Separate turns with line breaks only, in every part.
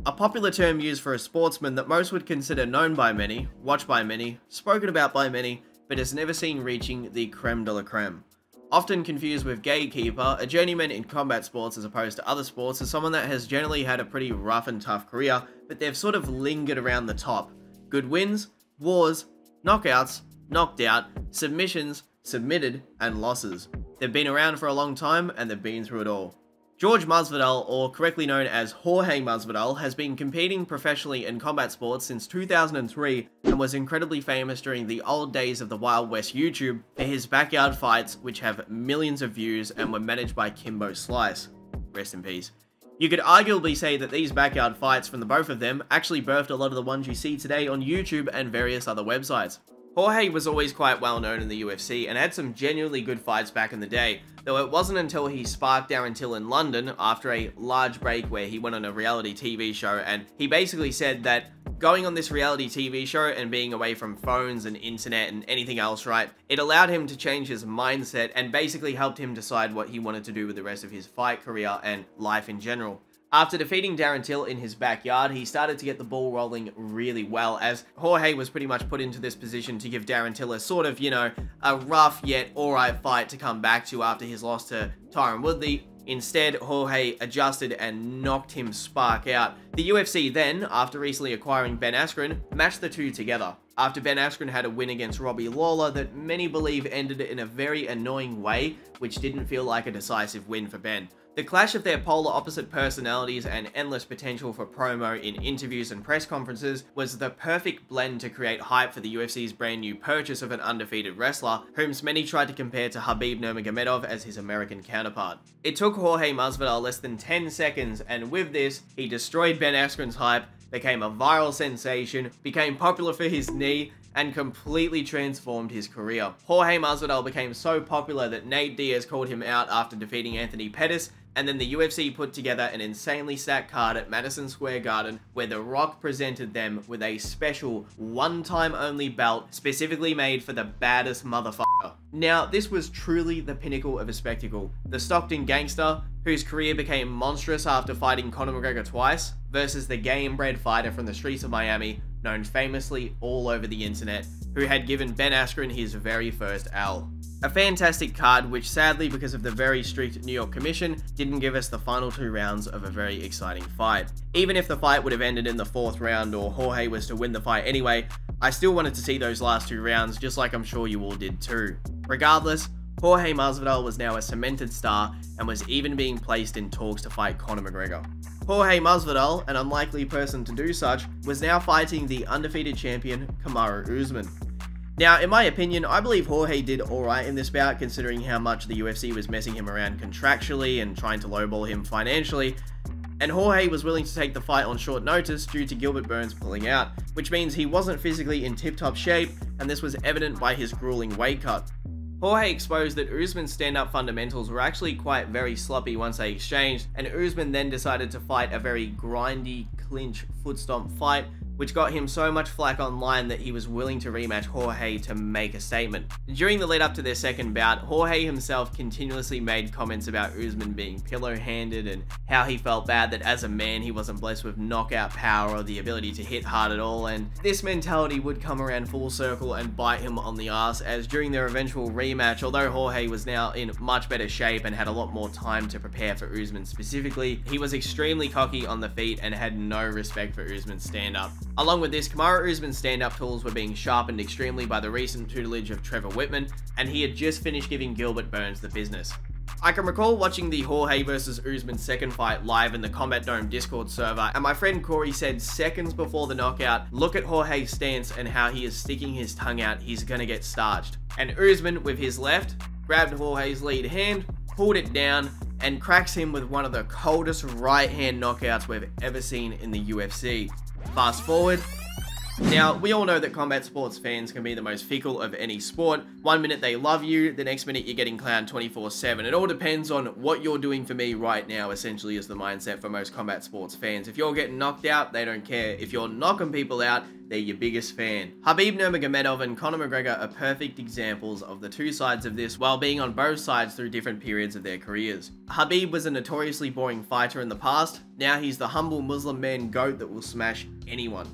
A popular term used for a sportsman that most would consider known by many, watched by many, spoken about by many, but is never seen reaching the creme de la creme. Often confused with gatekeeper, a journeyman in combat sports as opposed to other sports is someone that has generally had a pretty rough and tough career, but they've sort of lingered around the top. Good wins, wars, knockouts, knocked out, submissions, submitted, and losses. They've been around for a long time and they've been through it all. George Masvidal, or correctly known as Jorge Masvidal, has been competing professionally in combat sports since 2003 and was incredibly famous during the old days of the Wild West YouTube for his backyard fights, which have millions of views and were managed by Kimbo Slice. Rest in peace. You could arguably say that these backyard fights from the both of them actually birthed a lot of the ones you see today on YouTube and various other websites. Jorge was always quite well known in the UFC and had some genuinely good fights back in the day, though it wasn't until he sparked Darren Till in London after a large break where he went on a reality TV show, and he basically said that going on this reality TV show and being away from phones and internet and anything else, right, it allowed him to change his mindset and basically helped him decide what he wanted to do with the rest of his fight career and life in general. After defeating Darren Till in his backyard, he started to get the ball rolling really well, as Jorge was pretty much put into this position to give Darren Till a sort of, a rough yet alright fight to come back to after his loss to Tyron Woodley. Instead, Jorge adjusted and knocked him spark out. The UFC then, after recently acquiring Ben Askren, matched the two together. After Ben Askren had a win against Robbie Lawler that many believe ended in a very annoying way, which didn't feel like a decisive win for Ben. The clash of their polar opposite personalities and endless potential for promo in interviews and press conferences was the perfect blend to create hype for the UFC's brand new purchase of an undefeated wrestler, whom many tried to compare to Khabib Nurmagomedov as his American counterpart. It took Jorge Masvidal less than 10 seconds, and with this, he destroyed Ben Askren's hype, became a viral sensation, became popular for his knee, and completely transformed his career. Jorge Masvidal became so popular that Nate Diaz called him out after defeating Anthony Pettis, and then the UFC put together an insanely stacked card at Madison Square Garden where The Rock presented them with a special one-time only belt specifically made for the baddest motherfucker. Now, this was truly the pinnacle of a spectacle. The Stockton gangster, whose career became monstrous after fighting Conor McGregor twice, versus the gay-and-bred fighter from the streets of Miami, known famously all over the internet, who had given Ben Askren his very first L. A fantastic card which sadly, because of the very strict New York Commission, didn't give us the final 2 rounds of a very exciting fight. Even if the fight would have ended in the 4th round or Jorge was to win the fight anyway, I still wanted to see those last 2 rounds, just like I'm sure you all did too. Regardless, Jorge Masvidal was now a cemented star and was even being placed in talks to fight Conor McGregor. Jorge Masvidal, an unlikely person to do such, was now fighting the undefeated champion Kamaru Usman. Now, in my opinion, I believe Jorge did alright in this bout considering how much the UFC was messing him around contractually and trying to lowball him financially, and Jorge was willing to take the fight on short notice due to Gilbert Burns pulling out, which means he wasn't physically in tip-top shape, and this was evident by his grueling weight cut. Jorge exposed that Usman's stand-up fundamentals were actually quite very sloppy once they exchanged, and Usman then decided to fight a very grindy, clinch, foot stomp fight, which got him so much flack online that he was willing to rematch Jorge to make a statement. During the lead up to their second bout, Jorge himself continuously made comments about Usman being pillow-handed and how he felt bad that as a man he wasn't blessed with knockout power or the ability to hit hard at all, and this mentality would come around full circle and bite him on the ass, as during their eventual rematch, although Jorge was now in much better shape and had a lot more time to prepare for Usman specifically, he was extremely cocky on the feet and had no respect for Usman's stand-up. Along with this, Kamaru Usman's stand-up tools were being sharpened extremely by the recent tutelage of Trevor Whitman, and he had just finished giving Gilbert Burns the business. I can recall watching the Jorge vs Usman second fight live in the Combat Dome Discord server, and my friend Corey said seconds before the knockout, look at Jorge's stance and how he is sticking his tongue out, he's gonna get starched. And Usman, with his left, grabbed Jorge's lead hand, pulled it down, and cracks him with one of the coldest right hand knockouts we've ever seen in the UFC. Fast forward, Now, we all know that combat sports fans can be the most fickle of any sport. One minute they love you, the next minute you're getting clowned 24/7. It all depends on what you're doing for me right now, essentially, is the mindset for most combat sports fans. If you're getting knocked out, they don't care. If you're knocking people out, they're your biggest fan. Khabib Nurmagomedov and Conor McGregor are perfect examples of the two sides of this, while being on both sides through different periods of their careers. Khabib was a notoriously boring fighter in the past. Now he's the humble Muslim man GOAT that will smash anyone.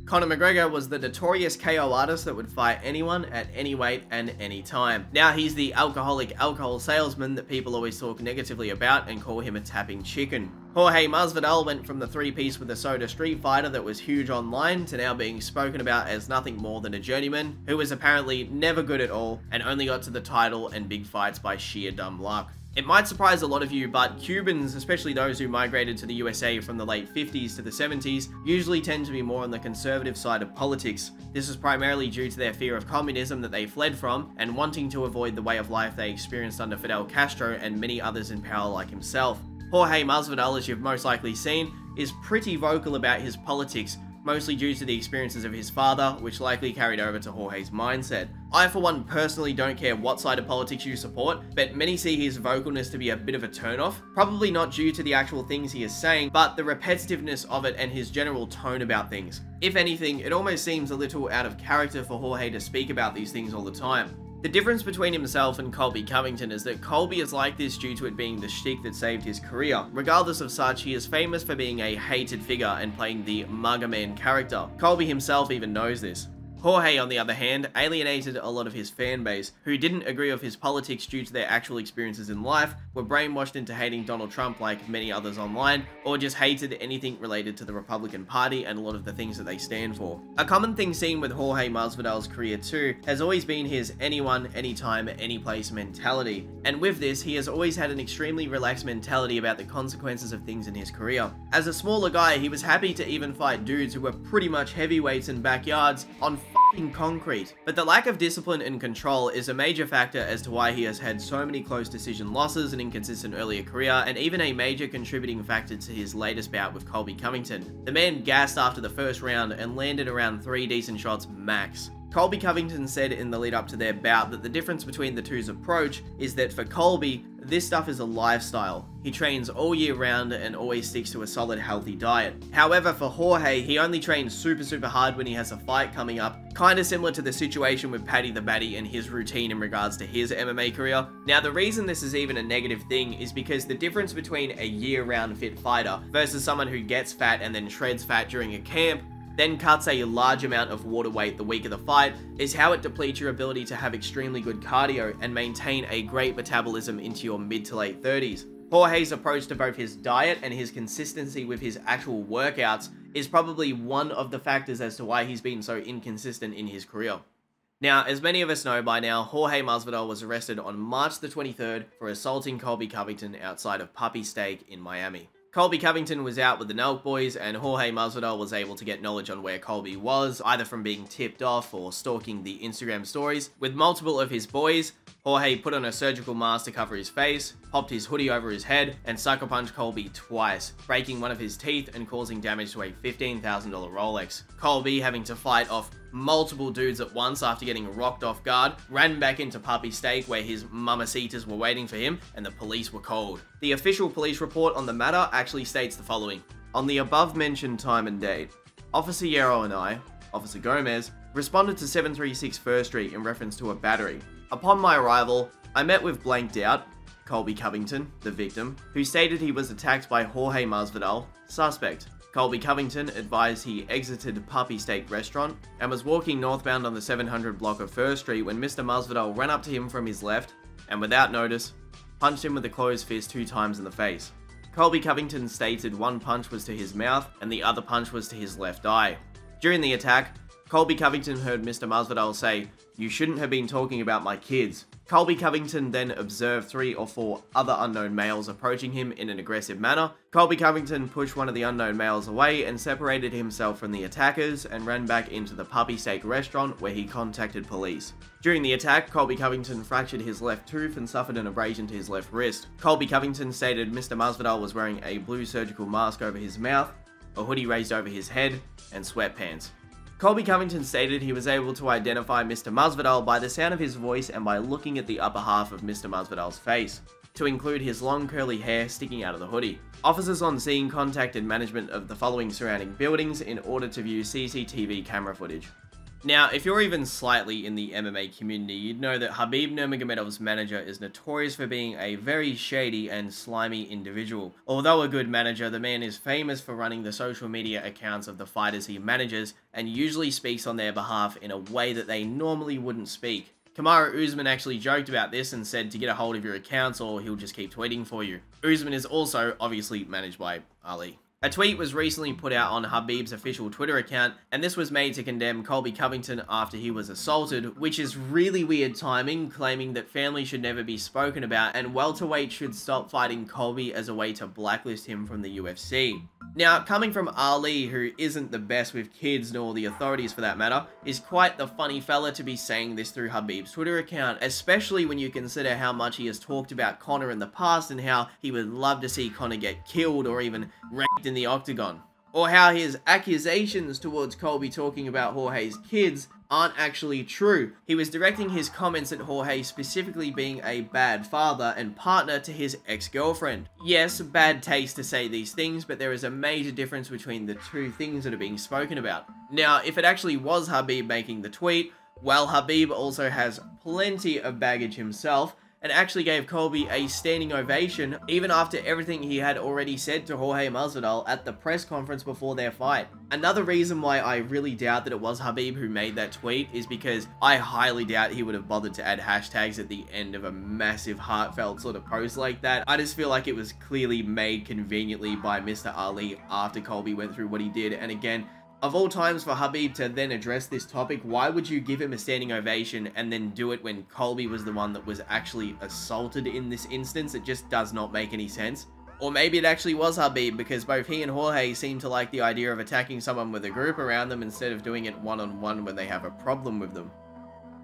Conor McGregor was the notorious KO artist that would fight anyone at any weight and any time. Now he's the alcoholic alcohol salesman that people always talk negatively about and call him a tapping chicken. Jorge Masvidal went from the three-piece with a soda street fighter that was huge online to now being spoken about as nothing more than a journeyman who was apparently never good at all and only got to the title and big fights by sheer dumb luck. It might surprise a lot of you, but Cubans, especially those who migrated to the USA from the late 50s to the 70s, usually tend to be more on the conservative side of politics. This is primarily due to their fear of communism that they fled from, and wanting to avoid the way of life they experienced under Fidel Castro and many others in power like himself. Jorge Masvidal, as you've most likely seen, is pretty vocal about his politics, mostly due to the experiences of his father, which likely carried over to Jorge's mindset. I, for one, personally don't care what side of politics you support, but many see his vocalness to be a bit of a turn-off, probably not due to the actual things he is saying, but the repetitiveness of it and his general tone about things. If anything, it almost seems a little out of character for Jorge to speak about these things all the time. The difference between himself and Colby Covington is that Colby is like this due to it being the shtick that saved his career. Regardless of such, he is famous for being a hated figure and playing the Mugger Man character. Colby himself even knows this. Jorge, on the other hand, alienated a lot of his fan base, who didn't agree with his politics due to their actual experiences in life, were brainwashed into hating Donald Trump like many others online, or just hated anything related to the Republican Party and a lot of the things that they stand for. A common thing seen with Jorge Masvidal's career too has always been his anyone, anytime, anyplace mentality, and with this, he has always had an extremely relaxed mentality about the consequences of things in his career. As a smaller guy, he was happy to even fight dudes who were pretty much heavyweights in backyards on f***ing concrete. But the lack of discipline and control is a major factor as to why he has had so many close decision losses, an inconsistent earlier career, and even a major contributing factor to his latest bout with Colby Covington. The man gassed after the first round and landed around 3 decent shots max. Colby Covington said in the lead up to their bout that the difference between the two's approach is that for Colby, this stuff is a lifestyle. He trains all year round and always sticks to a solid, healthy diet. However, for Jorge, he only trains super hard when he has a fight coming up, kinda similar to the situation with Paddy the Baddy and his routine in regards to his MMA career. Now, the reason this is even a negative thing is because the difference between a year-round fit fighter versus someone who gets fat and then shreds fat during a camp, then cuts a large amount of water weight the week of the fight, is how it depletes your ability to have extremely good cardio and maintain a great metabolism into your mid to late 30s. Jorge's approach to both his diet and his consistency with his actual workouts is probably one of the factors as to why he's been so inconsistent in his career. Now, as many of us know by now, Jorge Masvidal was arrested on March the 23rd for assaulting Colby Covington outside of Puppy Steak in Miami. Colby Covington was out with the Nelk boys, and Jorge Masvidal was able to get knowledge on where Colby was, either from being tipped off or stalking the Instagram stories. With multiple of his boys, Jorge put on a surgical mask to cover his face, popped his hoodie over his head, and sucker punched Colby twice, breaking one of his teeth and causing damage to a $15,000 Rolex. Colby, having to fight off multiple dudes at once after getting rocked off guard, ran back into Puppy Steak where his mamacitas were waiting for him and the police were called. The official police report on the matter actually states the following. On the above mentioned time and date, Officer Yarrow and I, Officer Gomez, responded to 736 First Street in reference to a battery. Upon my arrival, I met with blanked out Colby Covington, the victim, who stated he was attacked by Jorge Masvidal, suspect. Colby Covington advised he exited Puppy Steak restaurant and was walking northbound on the 700 block of First Street when Mr. Masvidal ran up to him from his left and, without notice, punched him with a closed fist 2 times in the face. Colby Covington stated one punch was to his mouth and the other punch was to his left eye. During the attack, Colby Covington heard Mr. Masvidal say, "You shouldn't have been talking about my kids." Colby Covington then observed 3 or 4 other unknown males approaching him in an aggressive manner. Colby Covington pushed one of the unknown males away and separated himself from the attackers and ran back into the Puppy Steak restaurant where he contacted police. During the attack, Colby Covington fractured his left tooth and suffered an abrasion to his left wrist. Colby Covington stated Mr. Masvidal was wearing a blue surgical mask over his mouth, a hoodie raised over his head, and sweatpants. Colby Covington stated he was able to identify Mr. Masvidal by the sound of his voice and by looking at the upper half of Mr. Masvidal's face, to include his long curly hair sticking out of the hoodie. Officers on scene contacted management of the following surrounding buildings in order to view CCTV camera footage. Now, if you're even slightly in the MMA community, you'd know that Khabib Nurmagomedov's manager is notorious for being a very shady and slimy individual. Although a good manager, the man is famous for running the social media accounts of the fighters he manages and usually speaks on their behalf in a way that they normally wouldn't speak. Kamaru Usman actually joked about this and said to get a hold of your accounts or he'll just keep tweeting for you. Usman is also obviously managed by Ali. A tweet was recently put out on Khabib's official Twitter account, and this was made to condemn Colby Covington after he was assaulted, which is really weird timing, claiming that family should never be spoken about and welterweight should stop fighting Colby as a way to blacklist him from the UFC. Now, coming from Ali, who isn't the best with kids nor the authorities for that matter, is quite the funny fella to be saying this through Khabib's Twitter account, especially when you consider how much he has talked about Conor in the past and how he would love to see Conor get killed or even raped in the octagon. Or how his accusations towards Colby talking about Jorge's kids aren't actually true. He was directing his comments at Jorge specifically being a bad father and partner to his ex-girlfriend. Yes, bad taste to say these things, but there is a major difference between the two things that are being spoken about. Now, if it actually was Khabib making the tweet, well, Khabib also has plenty of baggage himself, and actually gave Colby a standing ovation even after everything he had already said to Jorge Masvidal at the press conference before their fight. Another reason why I really doubt that it was Khabib who made that tweet is because I highly doubt he would have bothered to add hashtags at the end of a massive heartfelt sort of post like that. I just feel like it was clearly made conveniently by Mr. Ali after Colby went through what he did, and again, of all times for Khabib to then address this topic, why would you give him a standing ovation and then do it when Colby was the one that was actually assaulted in this instance? It just does not make any sense. Or maybe it actually was Khabib because both he and Jorge seem to like the idea of attacking someone with a group around them instead of doing it one-on-one when they have a problem with them.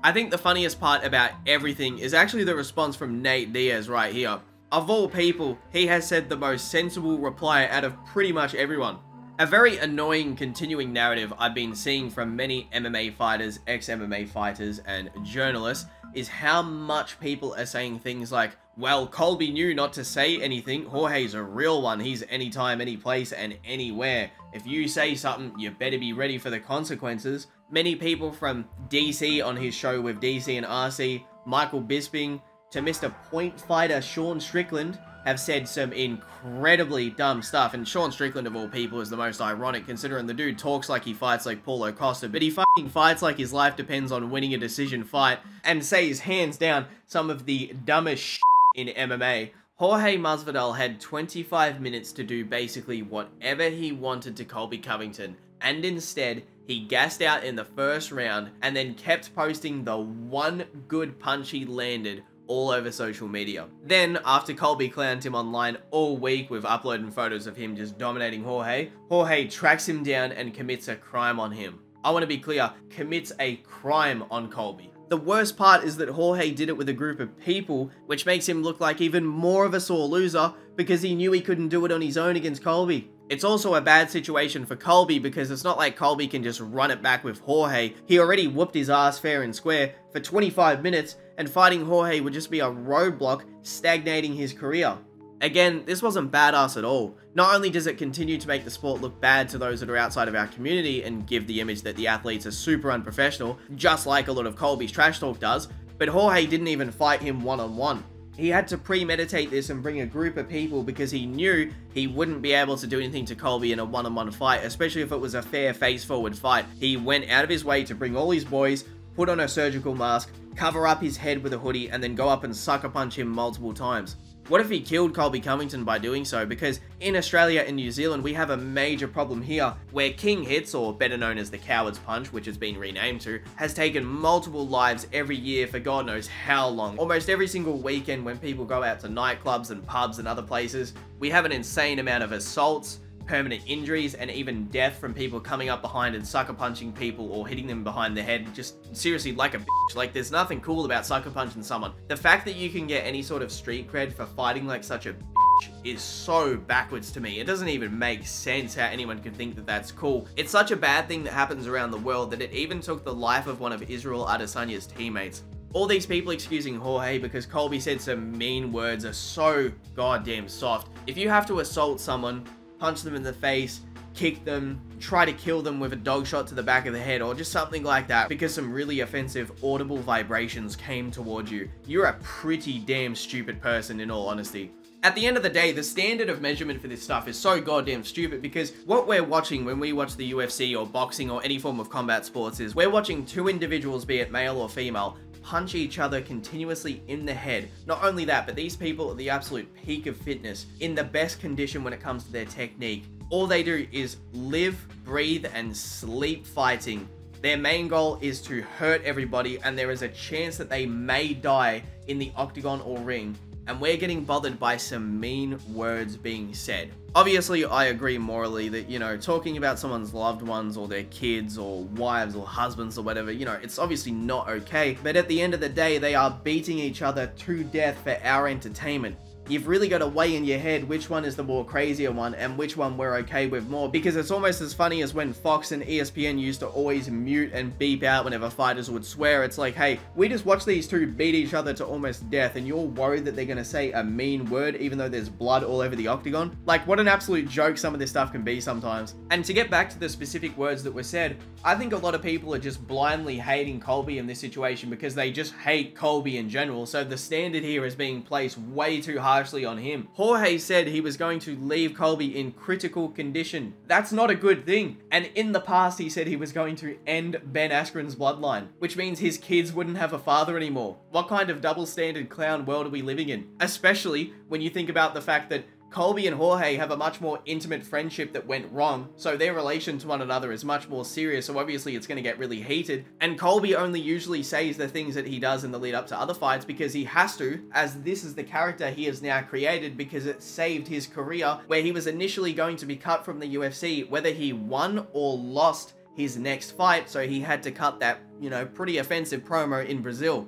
I think the funniest part about everything is actually the response from Nate Diaz right here. Of all people, he has said the most sensible reply out of pretty much everyone. A very annoying continuing narrative I've been seeing from many MMA fighters, ex-MMA fighters, and journalists is how much people are saying things like, well, Colby knew not to say anything, Jorge's a real one, he's anytime, any place, and anywhere. If you say something, you better be ready for the consequences. Many people from DC on his show with DC and RC, Michael Bisping, to Mr. Point Fighter Sean Strickland, have said some incredibly dumb stuff, and Sean Strickland of all people is the most ironic considering the dude talks like he fights like Paulo Costa, but he fucking fights like his life depends on winning a decision fight, and says hands down some of the dumbest shit in MMA. Jorge Masvidal had 25 minutes to do basically whatever he wanted to Colby Covington, and instead he gassed out in the first round and then kept posting the one good punch he landed all over social media. Then, after Colby clowned him online all week with uploading photos of him just dominating Jorge, Jorge tracks him down and commits a crime on him. I want to be clear, commits a crime on Colby. The worst part is that Jorge did it with a group of people, which makes him look like even more of a sore loser because he knew he couldn't do it on his own against Colby. It's also a bad situation for Colby because it's not like Colby can just run it back with Jorge. He already whooped his ass fair and square for 25 minutes, and fighting Jorge would just be a roadblock stagnating his career. Again, this wasn't badass at all. Not only does it continue to make the sport look bad to those that are outside of our community and give the image that the athletes are super unprofessional, just like a lot of Colby's trash talk does, but Jorge didn't even fight him one-on-one. He had to premeditate this and bring a group of people because he knew he wouldn't be able to do anything to Colby in a one-on-one fight, especially if it was a fair face-forward fight. He went out of his way to bring all his boys, put on a surgical mask, cover up his head with a hoodie, and then go up and sucker punch him multiple times. What if he killed Colby Covington by doing so? Because in Australia and New Zealand, we have a major problem here where King Hits, or better known as the Coward's Punch, which it's been renamed to, has taken multiple lives every year for God knows how long. Almost every single weekend when people go out to nightclubs and pubs and other places, we have an insane amount of assaults, permanent injuries, and even death from people coming up behind and sucker punching people or hitting them behind the head, just seriously like a bitch. Like, there's nothing cool about sucker punching someone. The fact that you can get any sort of street cred for fighting like such a bitch is so backwards to me. It doesn't even make sense how anyone could think that that's cool. It's such a bad thing that happens around the world that it even took the life of one of Israel Adesanya's teammates. All these people excusing Jorge because Colby said some mean words are so goddamn soft. If you have to assault someone, punch them in the face, kick them, try to kill them with a dog shot to the back of the head, or just something like that because some really offensive audible vibrations came towards you, you're a pretty damn stupid person in all honesty. At the end of the day, the standard of measurement for this stuff is so goddamn stupid because what we're watching when we watch the UFC or boxing or any form of combat sports is we're watching two individuals, be it male or female, punch each other continuously in the head. Not only that, but these people are the absolute peak of fitness, in the best condition when it comes to their technique. All they do is live, breathe, and sleep fighting. Their main goal is to hurt everybody, and there is a chance that they may die in the octagon or ring. And we're getting bothered by some mean words being said. Obviously, I agree morally that, you know, talking about someone's loved ones or their kids or wives or husbands or whatever, you know, it's obviously not okay. But at the end of the day, they are beating each other to death for our entertainment. You've really got to weigh in your head which one is the more crazier one and which one we're okay with more, because it's almost as funny as when Fox and ESPN used to always mute and beep out whenever fighters would swear. It's like, hey, we just watched these two beat each other to almost death and you're worried that they're going to say a mean word even though there's blood all over the octagon? Like, what an absolute joke some of this stuff can be sometimes. And to get back to the specific words that were said, I think a lot of people are just blindly hating Colby in this situation because they just hate Colby in general, so the standard here is being placed way too harshly on him. Jorge said he was going to leave Colby in critical condition. That's not a good thing. And in the past, he said he was going to end Ben Askren's bloodline, which means his kids wouldn't have a father anymore. What kind of double standard clown world are we living in? Especially when you think about the fact that Colby and Jorge have a much more intimate friendship that went wrong, so their relation to one another is much more serious, so obviously it's going to get really heated. And Colby only usually says the things that he does in the lead up to other fights because he has to, as this is the character he has now created because it saved his career, where he was initially going to be cut from the UFC, whether he won or lost his next fight, so he had to cut that, you know, pretty offensive promo in Brazil.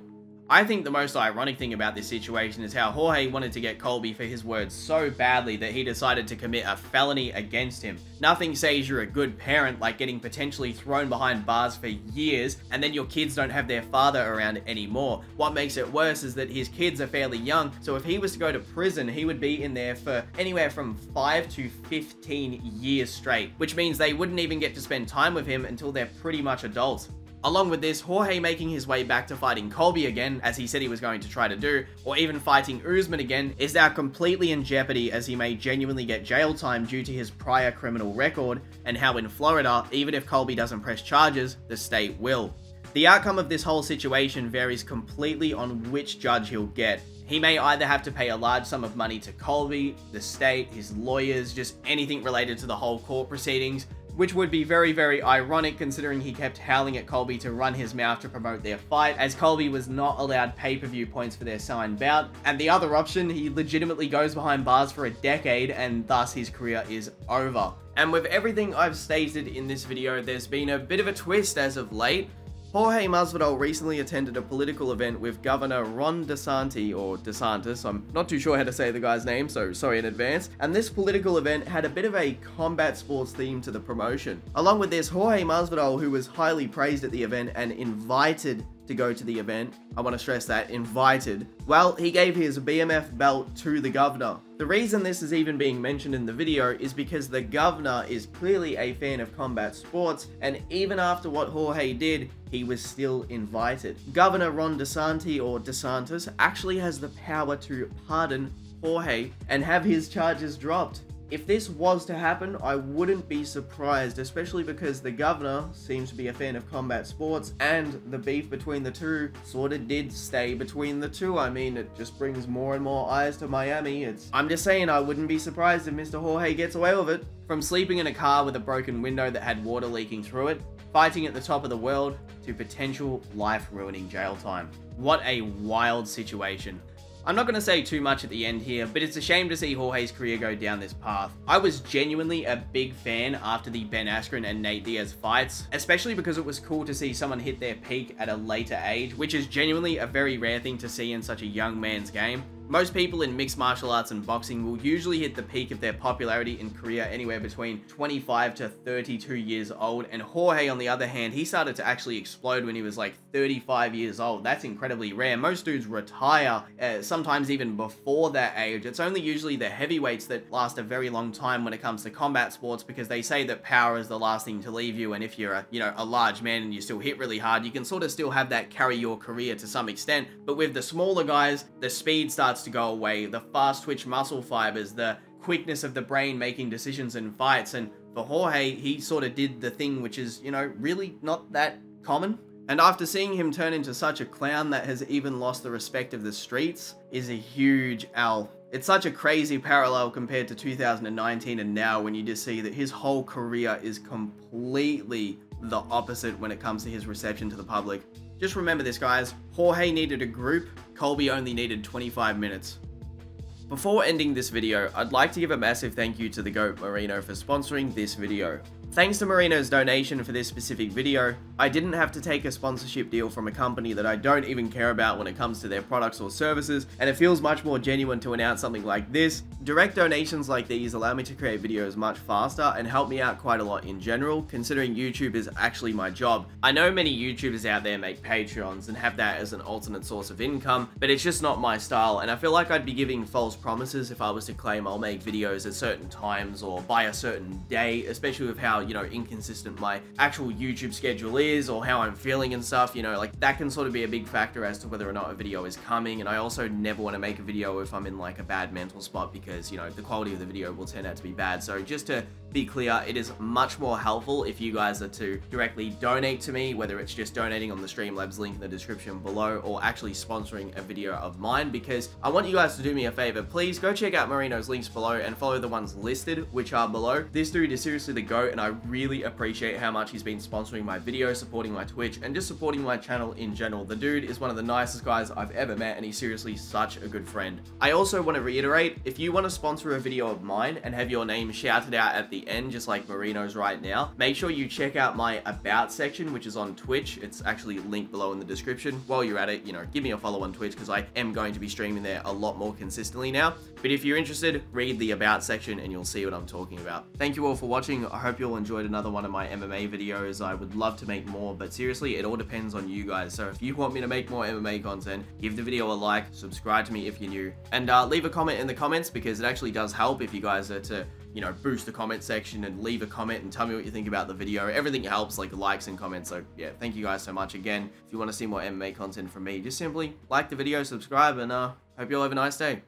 I think the most ironic thing about this situation is how Jorge wanted to get Colby for his words so badly that he decided to commit a felony against him. Nothing says you're a good parent like getting potentially thrown behind bars for years and then your kids don't have their father around anymore. What makes it worse is that his kids are fairly young, so if he was to go to prison, he would be in there for anywhere from 5 to 15 years straight, which means they wouldn't even get to spend time with him until they're pretty much adults. Along with this, Jorge making his way back to fighting Colby again, as he said he was going to try to do, or even fighting Usman again, is now completely in jeopardy as he may genuinely get jail time due to his prior criminal record, and how in Florida, even if Colby doesn't press charges, the state will. The outcome of this whole situation varies completely on which judge he'll get. He may either have to pay a large sum of money to Colby, the state, his lawyers, just anything related to the whole court proceedings, which would be very, very ironic considering he kept howling at Colby to run his mouth to promote their fight, as Colby was not allowed pay-per-view points for their signed bout. And the other option, he legitimately goes behind bars for a decade and thus his career is over. And with everything I've stated in this video, there's been a bit of a twist as of late. Jorge Masvidal recently attended a political event with Governor Ron DeSantis, I'm not too sure how to say the guy's name, so sorry in advance, and this political event had a bit of a combat sports theme to the promotion. Along with this, Jorge Masvidal, who was highly praised at the event and invited to go to the event, I want to stress that, invited, well, he gave his BMF belt to the governor. The reason this is even being mentioned in the video is because the governor is clearly a fan of combat sports, and even after what Jorge did, he was still invited. Governor Ron DeSantis actually has the power to pardon Jorge and have his charges dropped. If this was to happen, I wouldn't be surprised, especially because the governor seems to be a fan of combat sports and the beef between the two sort of did stay between the two. I mean, it just brings more and more eyes to Miami. I'm just saying, I wouldn't be surprised if Mr. Jorge gets away with it. From sleeping in a car with a broken window that had water leaking through it, fighting at the top of the world, to potential life-ruining jail time. What a wild situation. I'm not going to say too much at the end here, but it's a shame to see Jorge's career go down this path. I was genuinely a big fan after the Ben Askren and Nate Diaz fights, especially because it was cool to see someone hit their peak at a later age, which is genuinely a very rare thing to see in such a young man's game. Most people in mixed martial arts and boxing will usually hit the peak of their popularity and career anywhere between 25 to 32 years old, and Jorge, on the other hand, he started to actually explode when he was like 35 years old. That's incredibly rare. Most dudes retire sometimes even before that age. It's only usually the heavyweights that last a very long time when it comes to combat sports, because they say that power is the last thing to leave you, and if you're a large man and you still hit really hard, you can sort of still have that carry your career to some extent. But with the smaller guys, the speed starts to go away, the fast twitch muscle fibers, the quickness of the brain making decisions in fights. And for Jorge, he sort of did the thing which is, really not that common. And after seeing him turn into such a clown that has even lost the respect of the streets is a huge L. It's such a crazy parallel compared to 2019 and now, when you just see that his whole career is completely the opposite when it comes to his reception to the public. Just remember this, guys. Jorge needed a group, Colby only needed 25 minutes. Before ending this video, I'd like to give a massive thank you to the GOAT Marino for sponsoring this video. Thanks to Marino's donation for this specific video, I didn't have to take a sponsorship deal from a company that I don't even care about when it comes to their products or services, and it feels much more genuine to announce something like this. Direct donations like these allow me to create videos much faster and help me out quite a lot in general, considering YouTube is actually my job. I know many YouTubers out there make Patreons and have that as an alternate source of income, but it's just not my style, and I feel like I'd be giving false promises if I was to claim I'll make videos at certain times or by a certain day, especially with how inconsistent my actual YouTube schedule is, or how I'm feeling and stuff. Like, that can sort of be a big factor as to whether or not a video is coming. And I also never want to make a video if I'm in like a bad mental spot, because the quality of the video will turn out to be bad. So just to be clear, it is much more helpful if you guys are to directly donate to me, whether it's just donating on the Streamlabs link in the description below or actually sponsoring a video of mine, because I want you guys to do me a favor. Please go check out Marino's links below and follow the ones listed, which are below. This dude is seriously the GOAT, and I really appreciate how much he's been sponsoring my videos, supporting my Twitch, and just supporting my channel in general. The dude is one of the nicest guys I've ever met, and he's seriously such a good friend. I also want to reiterate, if you want to sponsor a video of mine and have your name shouted out at the end, just like Marino's right now, make sure you check out my About section, which is on Twitch. It's actually linked below in the description. While you're at it, give me a follow on Twitch, because I am going to be streaming there a lot more consistently now. But if you're interested, read the About section and you'll see what I'm talking about. Thank you all for watching. I hope you all enjoyed another one of my MMA videos. I would love to make more, but seriously, it all depends on you guys. So if you want me to make more MMA content, give the video a like, subscribe to me if you're new, and leave a comment in the comments, because it actually does help if you guys are to boost the comment section and leave a comment and tell me what you think about the video. Everything helps, like likes and comments. So yeah, thank you guys so much. Again, if you want to see more MMA content from me, just simply like the video, subscribe, and hope you all have a nice day.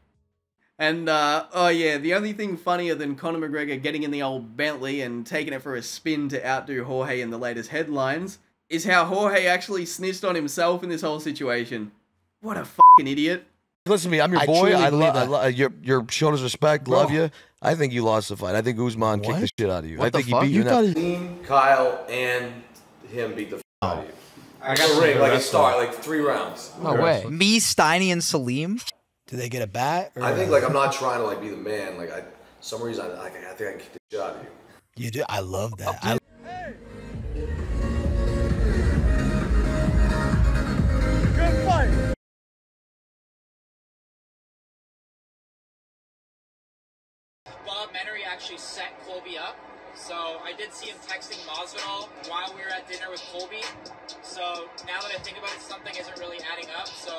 And, oh yeah, the only thing funnier than Conor McGregor getting in the old Bentley and taking it for a spin to outdo Jorge in the latest headlines is how Jorge actually snitched on himself in this whole situation. What a fucking idiot.
Listen to me, I'm your boy. I love your shoulders respect, love you. I think you lost the fight. I think Usman kicked the shit out of you. I think he beat you.
Kyle and him beat the out of you. I got a ring, like a start, like 3 rounds.
No way. Me, Steiny, and Salim.
Did they get a bat? Or?
I think I'm not trying to be the man. Some reason I think I can kick the shit out of you.
You do. I love that.
Good fight.
Bob Menery actually set Colby up. So I did see him texting Masvidal while we were at dinner with Colby. So now that I think about it, something isn't really adding up. So